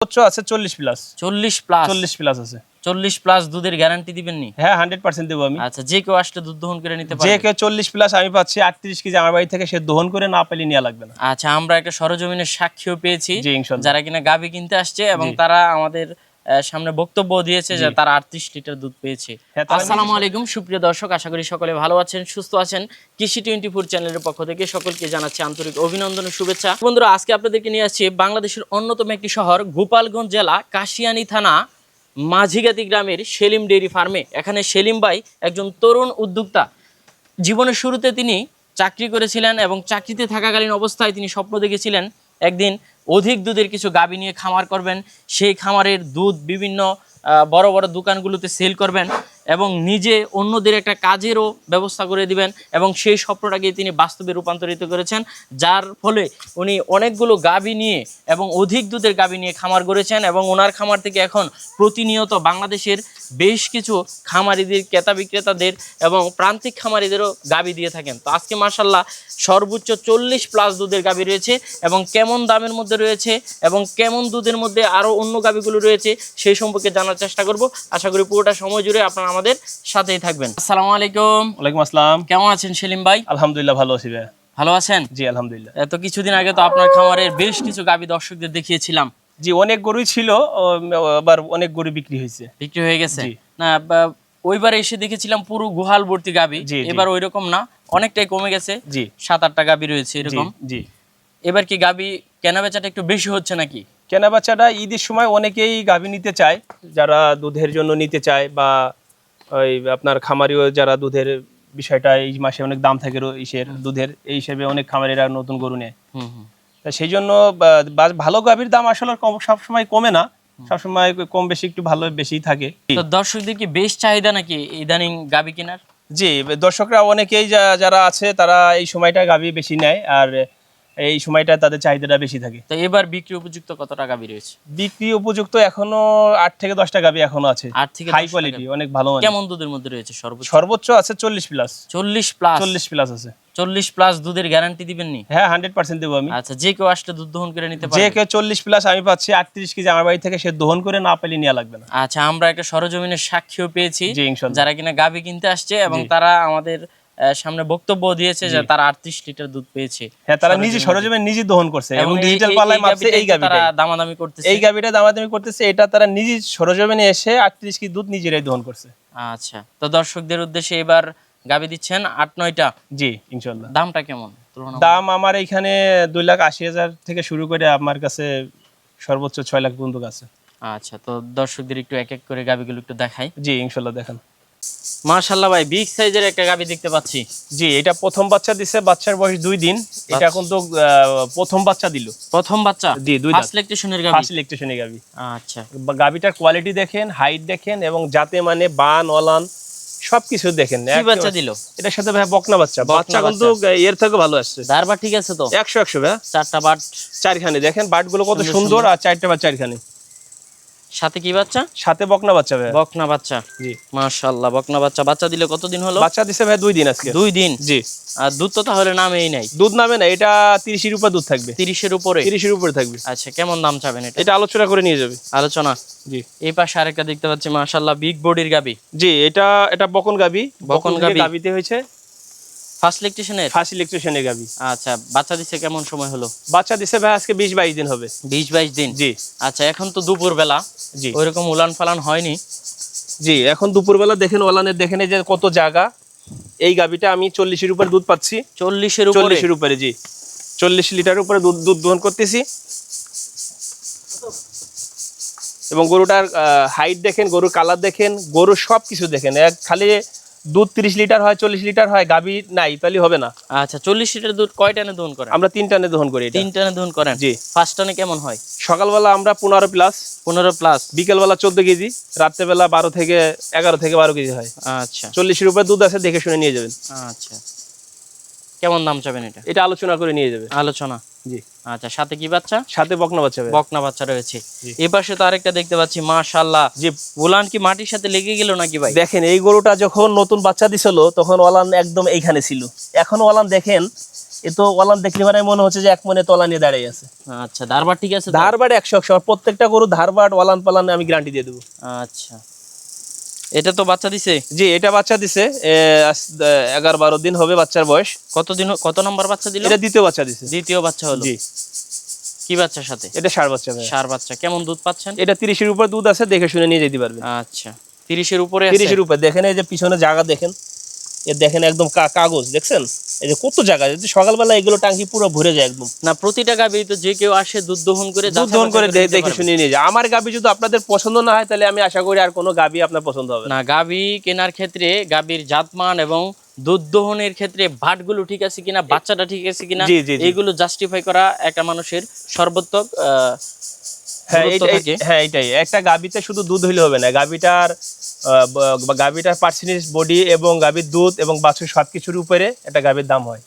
আছে 40 plus 40 plus 40 plus আছে 40 plus দুধের গ্যারান্টি দিবেন নি? হ্যাঁ 100% দেব আমি। আচ্ছা, যে কেউ আসলে দুধ দহন করে নিতে পারবে? যে কেউ 40 প্লাস আমি পাচ্ছি 38 কেজি আমার বাড়ি থেকে সে দহন করে না পেলে নেওয়া লাগবে না। আচ্ছা, আমরা একটা সরজমিনের সাক্ষীও পেয়েছি জি ইনশাআল্লাহ। যারা কিনা গাভী কিনতে আসছে এবং তারা আমাদের সামনে বক্তব্য দিয়েছে যে তারা 38 লিটার দুধ পেয়েছে। আসসালামু আলাইকুম সুপ্রিয় দর্শক, আশা করি সকলে ভালো আছেন, সুস্থ আছেন। কৃষি 24 চ্যানেলের পক্ষ থেকে সকলকে জানাচ্ছি আন্তরিক অভিনন্দন ও শুভেচ্ছা। বন্ধুরা, আজকে আপনাদেরকে নিয়ে আসছি বাংলাদেশের অন্যতম একটি শহর গোপালগঞ্জ জেলা কাশিয়ানী থানা মাঝিগাতি গ্রামের সেলিম ডেইরি ফার্মে। এখানে সেলিম ভাই একজন তরুণ উদ্যোক্তা। জীবনের শুরুতে তিনি চাকরি করেছিলেন এবং চাকরিতে থাকাকালীন অবস্থায় তিনি স্বপ্ন দেখেছিলেন একদিন অধিক দুধের কিছু গাভী নিয়ে খামার করবেন। সেই খামারের দুধ বিভিন্ন বড় বড় দোকানগুলোতে সেল করবেন এবং নিজে অন্যদের একটা কাজেরও ব্যবস্থা করে দিবেন, এবং সেই স্বপ্নটাকে তিনি বাস্তবে রূপান্তরিত করেছেন, যার ফলে উনি অনেকগুলো গাভী নিয়ে এবং অধিক দুধের গাভী নিয়ে খামার গড়েছেন এবং ওনার খামার থেকে এখন প্রতিনিয়ত বাংলাদেশের বেশ কিছু খামারিদের, ক্রেতা বিক্রেতাদের এবং প্রান্তিক খামারিদেরও গাভী দিয়ে থাকেন। তো আজকে মাশাআল্লাহ সর্বোচ্চ 40 প্লাস দুধের গাভী রয়েছে এবং কেমন দামের মধ্যে রয়েছে এবং কেমন দুধের মধ্যে আরও অন্য গাভীগুলো রয়েছে সেই সম্পর্কে জানার চেষ্টা করব। আশা করি পুরোটা সময় জুড়ে আপনারা আমাদের সাথেই থাকবেন। আসসালামু আলাইকুম। ওয়ালাইকুম আসসালাম। কেমন আছেন সেলিম ভাই? আলহামদুলিল্লাহ ভালো আছি ভাই। ভালো আছেন? জি আলহামদুলিল্লাহ। তো কিছুদিন আগে তো আপনার খামারের বেশ কিছু গাভী দর্শকদের দেখিয়েছিলাম। জি অনেক গরুই ছিল, আবার অনেক গরু বিক্রি হয়েছে। বিক্রি হয়ে গেছে না? ওইবার এসে দেখেছিলাম পুরো গুহাল ভর্তি গাভী, এবার ওইরকম না, অনেকটাই কমে গেছে। জি 7-8টা গাভী রয়েছে এরকম। জি এবার কি গাভী কেনা বেচাটা একটু বেশি হচ্ছে নাকি? কেনা বাচ্চাটা ঈদের সময় অনেকেই গাভী নিতে চায়, যারা দুধের জন্য নিতে চায়, বা ওই আপনার খামারিও যারা দুধের বিষয়টা এই মাসে অনেক দাম থাকে ইসের দুধের, এই হিসেবে অনেক খামারিরা নতুন গরু নেয়। তা সেই জন্য ভালো গাভীর দাম আসলে সবসময় কমে না, সবসময় কম বেশি একটু ভালো বেশি থাকে। তো দর্শকদের কি বেশ চাহিদা নাকি ইদানিং গাভী কেনার? জি দর্শকরা অনেকেই যারা আছে তারা এই সময়টা গাভী বেশি নেয়, আর এই সময়টা তাদের চাহিদাটা বেশি থাকে। তো এবার বিক্রি উপযুক্ত কতটা গাভী রয়েছে? বিক্রি উপযুক্ত এখনো 8 থেকে 10টা গাভী এখনো আছে, 8 থেকে হাই কোয়ালিটি, অনেক ভালো। কেমন দুধের মধ্যে রয়েছে? সর্বোচ্চ আছে 40 প্লাস 40 প্লাস 40 প্লাস আছে। 40 প্লাস দুধের গ্যারান্টি দিবেন নি? হ্যাঁ 100% দেব আমি। আচ্ছা, যে কেউ আসলে দুধ দহন করে নিতে পারবে? যে কেউ 40 প্লাস আমি পাচ্ছি 38 কেজি আমার বাড়ি থেকে সে দহন করে না পেলে নেওয়া লাগবে না। আচ্ছা, আমরা একটা সরজমিনের সাক্ষীও পেয়েছি জি ইনশাআল্লাহ। যারা কিনা গাভী কিনতে আসছে এবং তারা আমাদের সামনে বক্তব্য দিয়েছে যে তারা 38 লিটার দুধ পেয়েছে। হ্যাঁ, তারা নিজে সরজমিনে নিজে দহন করছে এবং ডিজিটাল পাল্লায় মাপছে। এই গাভীটা তারা দামাদামি করতেছে, এই গাভীটা দামাদামি করতেছে, এটা তারা নিজে সরজমিনে এসে 38 কেজি দুধ নিজেরাই দহন করছে। আচ্ছা, তো দর্শকদের উদ্দেশ্যে এবার গাভী দিচ্ছেন 8-9টা। জি ইনশাআল্লাহ। দামটা কেমন? দাম আমার এখানে 2,80,000 থেকে শুরু করে আমার কাছে সর্বোচ্চ 6 লাখ পর্যন্ত আছে। আচ্ছা, তো দর্শকদের একটু এক এক করে গাভীগুলো একটু দেখাই। জি ইনশাআল্লাহ দেখান। মাশাআল্লাহ ভাই, বিগ সাইজের একটা গাভী দেখতে পাচ্ছি। জি এটা প্রথম বাচ্চা দিছে, বাচ্চার বয়স 2 দিন। এটা কিন্তু প্রথম বাচ্চা দিল। প্রথম বাচ্চা? জি 2 দাঁত। ফার্স্ট ল্যাকটেশনের গাভী? ফার্স্ট ল্যাকটেশনের গাভী। আচ্ছা, গাভীটার কোয়ালিটি দেখেন, হাইট দেখেন এবং জাতে মানে বান ওলান সবকিছু দেখেন। কি বাচ্চা দিল? এটার সাথে ভাই বকনা বাচ্চা। বাচ্চা কিন্তু এর থেকে ভালো আসছে। দারবা ঠিক আছে তো? 100 ভাই। 4টা বাট, 4খানে দেখেন বাটগুলো কত সুন্দর, আর 4টা বাট 4খানে। সাথে কি বাচ্চা? সাথে বকনা বাচ্চা ভাই। বকনা বাচ্চা। জি মাশাআল্লাহ, বকনা বাচ্চা। বাচ্চা দিলে কতদিন হলো? বাচ্চা দিছে ভাই 2 দিন আজকে। 2 দিন? জি। আর দুধ তো তাহলে নামেই নাই? দুধ নামে না, এটা 30 এর উপরে দুধ থাকবে। 30 এর উপরে? 30 এর উপরে থাকবে। আচ্ছা, কেমন দাম চাবেন এটা? এটা আলোচনা করে নিয়ে যাবে। আলোচনা? জি। এই পাশে আরেকটা দেখতে পাচ্ছি মাশাআল্লাহ বিগ বডির গাভী। জি এটা বকন গাভী। বকন গাভীতে হয়েছে ফার্স্ট ল্যাকটেশনের? ফার্স্ট ল্যাকটেশনের গাভী। আচ্ছা, বাচ্চা দিছে কেমন সময় হলো? বাচ্চা দিছে ভাই আজকে 20-22 দিন হবে। 20-22 দিন? জি। আচ্ছা, এখন তো দুপুর বেলা, জি ওইরকম উলান ফালান হয়নি? জি এখন দুপুরবেলা দেখেন ওলানের, দেখেন এই যে কত জায়গা। এই গাভীটা আমি 40 এর উপরে দুধ পাচ্ছি। 40 এর উপরে? 40 এর উপরে, জি 40 লিটারের উপরে দুধ দহন করতেছি। এবং গরুটার হাইট দেখেন, গরুর কালার দেখেন, গরুর সবকিছু দেখেন। খালি দুধ 30 লিটার হয়, 40 লিটার হয়, গাভী নাই তাহলে হবে না। আচ্ছা, 40 লিটার দুধ কয় টানে দহন করেন? আমরা 3 টানে দহন করি। 3 টানে দহন করেন? জি। ফার্স্ট টানে কেমন হয়? সকালবেলা আমরা 15 প্লাস, 15 প্লাস, বিকেলবেলা 14 কেজি, রাত্রেবেলা 11 থেকে 12 কেজি হয়। আচ্ছা, 40 এর উপরে দুধ আছে, দেখে শুনে নিয়ে যাবেন। আচ্ছা, কেমন দাম চাবেন এটা? এটা আলোচনা করে নিয়ে যাবে। আলোচনা? জি। আচ্ছা, সাথে কি বাচ্চা? সাথে বকনা বাচ্চা। বকনা বাচ্চা রয়েছে। এই পাশে তো আরেকটা দেখতে পাচ্ছি মাশাআল্লাহ। জি। ওলান কি মাটির সাথে লেগে গেল নাকি ভাই? দেখেন এই গরুটা যখন নতুন বাচ্চা দিছিল তখন ওলান একদম এইখানে ছিল, এখন ওলান দেখেন এ তো ওলান দেখলে মানে মনে হচ্ছে যে এক মনে তলা নিয়ে দাঁড়িয়ে আছে। আচ্ছা, ধারবার ঠিক আছে তো? ধারবাট 100 আর প্রত্যেকটা গরু ধারবাট ওলান পালান আমি গ্যারান্টি দিয়ে দেবো। আচ্ছা, এটা তো বাচ্চা দিছে? জি, এটা বাচ্চা দিছে 11-12 দিন হবে বাচ্চার বয়স। কত নম্বর বাচ্চা দিল? এটা দ্বিতীয় বাচ্চা দিছে। দ্বিতীয় বাচ্চা হলো। জি। কি বাচ্চার সাথে? এটা ষাঁড় বাচ্চা ভাই। ষাঁড় বাচ্চা। কেমন দুধ পাচ্ছেন? এটা 30-এর উপর দুধ আছে, দেখে শুনে নিয়ে যেতে পারবে। আচ্ছা, 30-এর উপরে আছে? 30-এর উপর। দেখেন এই যে পিছনে জায়গা দেখেন, এ দেখেন একদম কাগজ দেখছেন, এই যে কত জায়গা, যদি সকালবেলা এগুলো টাঙ্কি পুরো ভরে যায় একদম। না, প্রতিটা গাভী তো যে কেউ আসে দুধ দহন করে দুধ দহন করে দেখে শুনে নিয়ে যায়। আমার গাভী যদি আপনাদের পছন্দ না হয় তাহলে আমি আশা করি আর কোনো গাভী আপনার পছন্দ হবে না। না, গাভী কেনার ক্ষেত্রে গাভীর জাতমান এবং দুধ দহনের ক্ষেত্রে ভাটগুলো ঠিক আছে কিনা, বাচ্চাটা ঠিক আছে কিনা, জি, জি, জি। এইগুলো জাস্টিফাই করা একটা মানুষের সর্বোত্তম হ্যাঁ, গুরুত্ব থাকে। হ্যাঁ, এটাই। একটা গাভীতে শুধু দুধ হইলে হবে না, গাভীটার পার্সেন্টেজ, বডি এবং গাভীর দুধ এবং বাছুর সবকিছুর উপরে একটা গাভীর দাম হয়।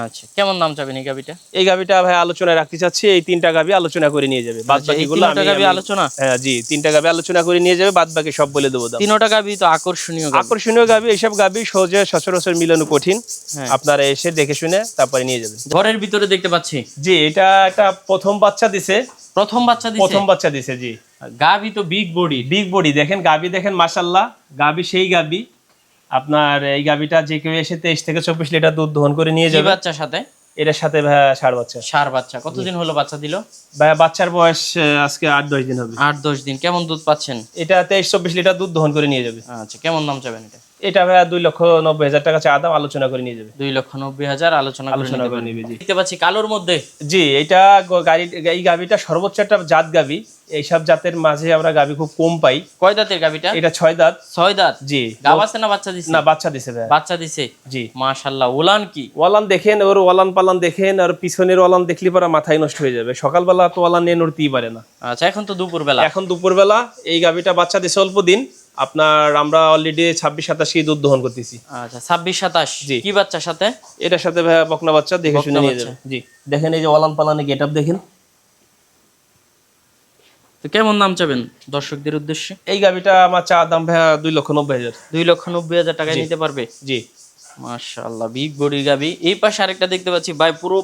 আচ্ছা, কেমন দাম চাবেন এই গাভীটা? এই গাভীটা ভাই আলোচনায় রাখতে চাচ্ছি, এই 3টা গাভী আলোচনা করে নিয়ে যাবে। বাদ আচ্ছা, এই বাকিগুলো তিনটা গাভী আলোচনা? হ্যাঁ জি, 3টা গাভী আলোচনা করে নিয়ে যাবে, বাদ বাকি সব বলে দেবো দাম। তিনটা গাভী তো আকর্ষণীয় গাভী। আকর্ষণীয় গাভী, এইসব গাভী সহজে সচরাচর মিলানো কঠিন। হ্যাঁ। আপনারা এসে দেখে শুনে তারপরে নিয়ে যাবেন। ঘরের ভিতরে দেখতে পাচ্ছি জি, এটা একটা প্রথম বাচ্চা দিছে। প্রথম বাচ্চা দিছে? প্রথম বাচ্চা দিছে জি। গাভী তো বিগ বডি। বিগ বডি দেখেন, গাভী দেখেন মাশাআল্লাহ, গাভী সেই গাভী। আপনার এই গাভীটা যে কেউ এসে 23 থেকে 24 লিটার দুধ দহন করে নিয়ে কি যাবে। বাচ্চার সাথে? এটার সাথে ভাই ষাঁড় বাচ্চা। ষাঁড় বাচ্চা। কতদিন হলো বাচ্চা দিল? ভাই বাচ্চার বয়স আজকে 8-10 দিন হবে। 8-10 দিন। কেমন দুধ পাচ্ছেন? এটা 23-24 লিটার দুধ দহন করে নিয়ে যাবে। আচ্ছা, কেমন দাম চাবেন এটা? এটা ভাই 2,90,000 টাকা চা দাম, আলোচনা করে নিয়ে যাবে। 2,90,000 আলোচনা করে নিবে জি। দেখতে পাচ্ছি কালোর মধ্যে। জি, এটা এই গাভীটা সর্বোচ্চ একটা জাত গাভী। এইসব জাতের মাঝে আমরা গাভী খুব কম পাই। কয় দাঁতের গাভীটা? এটা 6 দাঁত। 6 দাঁত। জি। গাব আছে না বাচ্চা দিছে? না, বাচ্চা দিছে ভাই। বাচ্চা দিছে। জি। মাশাআল্লাহ। ওলান কি? ওলান দেখেন, ওর ওলান পালান দেখেন, আর পিছনের ওলান দেখলে পরে মাথায় নষ্ট হয়ে যাবে। সকালবেলা তো ওলান নিয়ে নড়তেই পারে না। আচ্ছা, এখন তো দুপুরবেলা। এখন দুপুরবেলা। এই গাভীটা বাচ্চা দিছে অল্প দিন। আমরা অলরেডি 26-27 দুধ দহন করতেছি। আচ্ছা, 26-27। জি। কি বাচ্চার সাথে? এটার সাথে ভাই বকনা বাচ্চা, দেখে শুনে নিয়ে যাবে। জি, দেখেন এই যে ওলান পালানে গেটআপ দেখেন। তো কেমন দাম চাবেন দর্শকদের উদ্দেশ্যে? এই গাভীটা আমার চা দাম ভাই 2,90,000। 2,90,000 টাকায় নিতে পারবে? জি। মাশাআল্লাহ, বিগ বডির গাভী। এই পাশে আরেকটা দেখতে পাচ্ছি ভাই, পুরো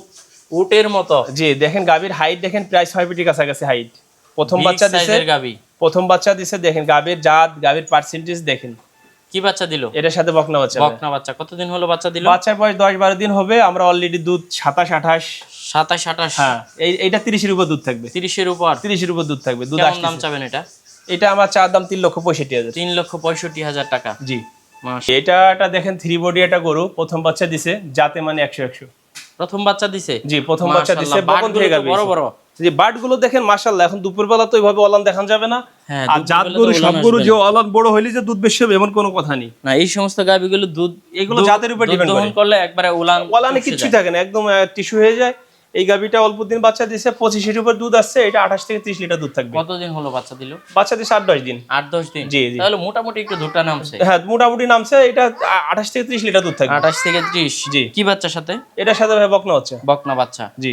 উটের মতো। জি, দেখেন গাভীর হাইট দেখেন, প্রায় 6 ফিটের কাছাকাছি হাইট। প্রথম বাচ্চা দিছে। গাভী। প্রথম বাচ্চা দিছে, দেখেন গাভীর জাত, গাভীর পার্সেন্টেজ দেখেন। কি বাচ্চা দিল? এটার সাথে বকনা বাচ্চা। বকনা বাচ্চা। কতদিন হলো বাচ্চা দিল? বাচ্চার বয়স 10-12 দিন হবে। আমরা অলরেডি দুধ 27-28। 27-28। হ্যাঁ, এইটা 30-এর উপর দুধ থাকবে। 30-এর উপর? 30-এর উপর দুধ থাকবে। দুধ কেমন দাম আসছে। চাবেন এটা? এটা আমার চা দাম 3,65,000। 3,65,000 টাকা। জি। মাশাআল্লাহ। এটা দেখেন 3 বডি একটা গরু, প্রথম বাচ্চা দিছে, যাতে মানে 100-100। প্রথম বাচ্চা দিছে? জি, প্রথম বাচ্চা দিছে। মাশাআল্লাহ, বকন থেকে গাভী। বড় বড়। জি, বাটগুলো দেখেন মাশাআল্লাহ। এখন দুপুরবেলা তো ওইভাবে ওলান দেখান যাবে না। হ্যাঁ, আর জাত গরু, সব গরু যে ওলান বড় হইলে যে দুধ বেশি হবে এমন কোনো কথা নেই। না, এই সমস্ত গাভীগুলো দুধ, এগুলো জাতের উপর ডিপেন্ড করে। দহন করলে একবারে ওলানে কিচ্ছু থাকে না, একদম টিস্যু হয়ে যায়। এই গাভীটা অল্প দিন বাচ্চা দিছে, 25-এর উপর দুধ আসছে। এটা 28 থেকে 30 লিটার দুধ থাকবে। কতদিন হলো বাচ্চা দিল? বাচ্চা দিছে 8-10 দিন। 8-10 দিন। জি, জি। তাহলে মোটামুটি একটু দুধটা নামছে। হ্যাঁ, মোটামুটি নামছে। এটা 28 থেকে 30 লিটার দুধ থাকবে। 28 থেকে 30। জি। কি বাচ্চার সাথে? এটার সাথে ভাই বকনা হচ্ছে। বকনা বাচ্চা। জি।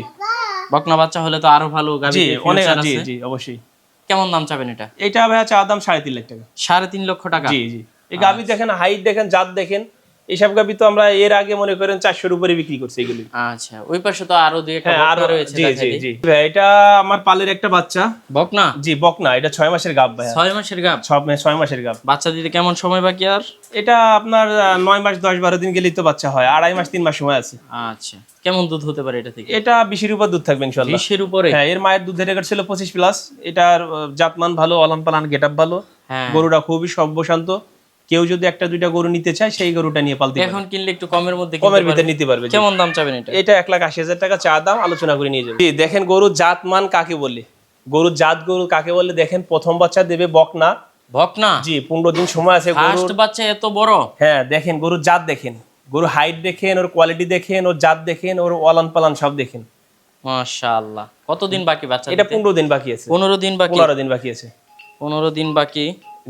বকনা বাচ্চা হলে তো আরো ভালো গাভী। জি, অনেক। জি, জি, অবশ্যই। কেমন দাম চাবেন এটা? এটা ভাই চা দাম 3.5 লাখ টাকা। 3.5 লক্ষ টাকা? জি, জি। এই গাভী দেখেন, হাইট দেখেন, জাত দেখেন। এইসব গাভী তো আমরা এর আগে মনে করেন 400-এর উপরে বিক্রি করছি এগুলি। আচ্ছা, ওই পাশে তো আরো দুই একটা হ্যাঁ, বকনা আরো রয়েছে। জি, জি, জি। ভাই এটা আমার পালের একটা বাচ্চা। বকনা? জি, বকনা। এটা 6 মাসের গাব ভাই। 6 মাসের গাব? 6 মাসের গাব। বাচ্চা দিতে কেমন সময় বাকি আর? এটা আপনার 9 মাস 10-12 দিন গেলেই তো বাচ্চা হয়। 2.5 মাস 3 মাস সময় আছে। আচ্ছা, কেমন দুধ হতে পারে এটা থেকে? এটা 20-এর উপর দুধ থাকবে ইনশাআল্লাহ। 20-এর উপরে? হ্যাঁ, এর মায়ের দুধের রেকর্ড ছিল 25+। এটার জাতমান ভালো, ওলান পালান গেটআপ ভালো। হ্যাঁ। গরুটা খুবই সভ্যশান্ত। কেউ যদি একটা দুইটা গরু নিতে চায় সেই গরুটা নিয়ে পালতে পারে। এখন কিনলে একটু কমের মধ্যে কমের ভিতরে নিতে পারবে। কেমন দাম চাবেন এটা? এটা 1,80,000 টাকা চা দাম, আলোচনা করে নিয়ে যাবে। জি, দেখেন গরুর জাত মান কাকে বলে, গরুর জাত গরু কাকে বলে দেখেন। প্রথম বাচ্চা দেবে বকনা। বকনা? জি, 15 দিন সময় আছে গরুর। ফার্স্ট বাচ্চা এত বড়? হ্যাঁ, দেখেন গরুর জাত দেখেন, গরুর হাইট দেখেন, ওর কোয়ালিটি দেখেন, ওর জাত দেখেন, ওর ওলান পালান সব দেখেন। মাশাআল্লাহ। কতদিন বাকি বাচ্চা এটা দিতে? 15 দিন বাকি আছে। 15 দিন বাকি? 15 দিন বাকি আছে। 15 দিন বাকি।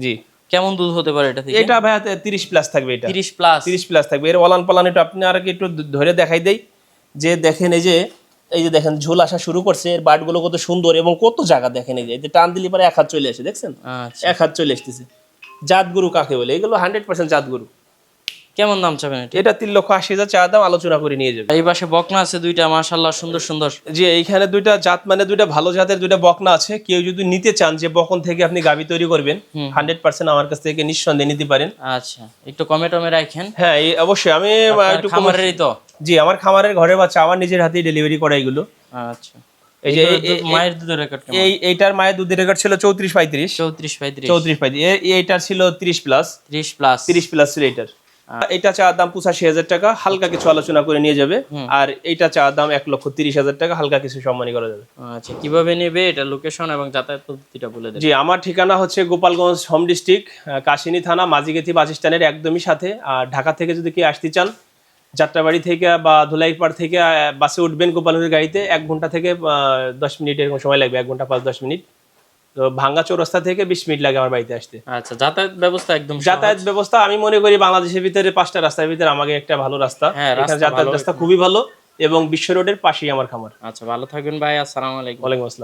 জি। কেমন দুধ হতে পারে এটা থেকে? এটা ভাই 30+ থাকবে। এটা 30+? থাকবে। এর ওলান পালান একটু আপনি আর একটু ধরে দেখাই দেই। যে দেখেন এই যে দেখেন ঝোল আসা শুরু করছে। এর বাটগুলো কত সুন্দর এবং কত জায়গা দেখেন। এই যে টান দিলে পরে 1 হাত চলে আসে, দেখছেন? আচ্ছা। 1 হাত চলে আসতেছে। জাত গরু কাকে বলে? এগুলো 100% জাত গরু। কেমন দাম চাবেন এটা? এটা 3,80,000 চা দাম, আলোচনা করে নিয়ে যাবে। এই পাশে বকনা আছে দুইটা, মাশাআল্লাহ সুন্দর সুন্দর। জি, এইখানে দুইটা জাত, মানে দুইটা ভালো জাতের দুইটা বকনা আছে। কেউ যদি নিতে চান যে বকন থেকে আপনি গাভী তৈরি করবেন, 100% আমার কাছ থেকে নিঃসন্দেহে নিতে পারেন। আচ্ছা, একটু কমে টমে রাখেন। হ্যাঁ, অবশ্যই আমি একটু খামারেরই তো? জি, আমার খামারের ঘরে বাচ্চা, আমার নিজের হাতেই ডেলিভারি করা এগুলো। আচ্ছা, এই যে মায়ের দুধের রেকর্ড কেমন? এইটার মায়ের দুধের রেকর্ড ছিল 34-35। 34-35। এইটার ছিল 30+। 30+ ছিল এইটার। এটা চা দাম 85,000 টাকা, হালকা কিছু আলোচনা করে নিয়ে যাবে। আর এইটা চা দাম 1,30,000 টাকা, হালকা কিছু সম্মানই করা যাবে। আচ্ছা, কিভাবে নেবে এটা, লোকেশন এবং যাতায়াত পদ্ধতিটা বলে দেন। জি, আমার ঠিকানা হচ্ছে গোপালগঞ্জ হোম ডিস্ট্রিক্ট, কাশিনী থানা, মাঝিগেথি বাস স্ট্যান্ডের একদমই সাথে। আর ঢাকা থেকে যদি কেউ আসতে চান, যাত্রাবাড়ি থেকে বা ধুলাইপাড় থেকে বাসে উঠবেন গোপালগঞ্জের গাড়িতে, 1 ঘন্টা থেকে 10 মিনিট এরকম সময় লাগবে, 1 ঘন্টা 5-10 মিনিট। তো ভাঙ্গা চৌরাস্তা থেকে 20 মিনিট লাগে আমার বাড়িতে আসতে। আচ্ছা, যাতায়াত ব্যবস্থা একদম যাতায়াত ব্যবস্থা আমি মনে করি বাংলাদেশের ভিতরে 5টা রাস্তার ভিতরে আমাকে একটা ভালো রাস্তা। এখানে যাতায়াত রাস্তা খুবই ভালো এবং বিশ্ব রোডের পাশেই আমার খামার। আচ্ছা, ভালো থাকবেন ভাই, আসসালামু আলাইকুম। ওয়ালাইকুম আসসালাম।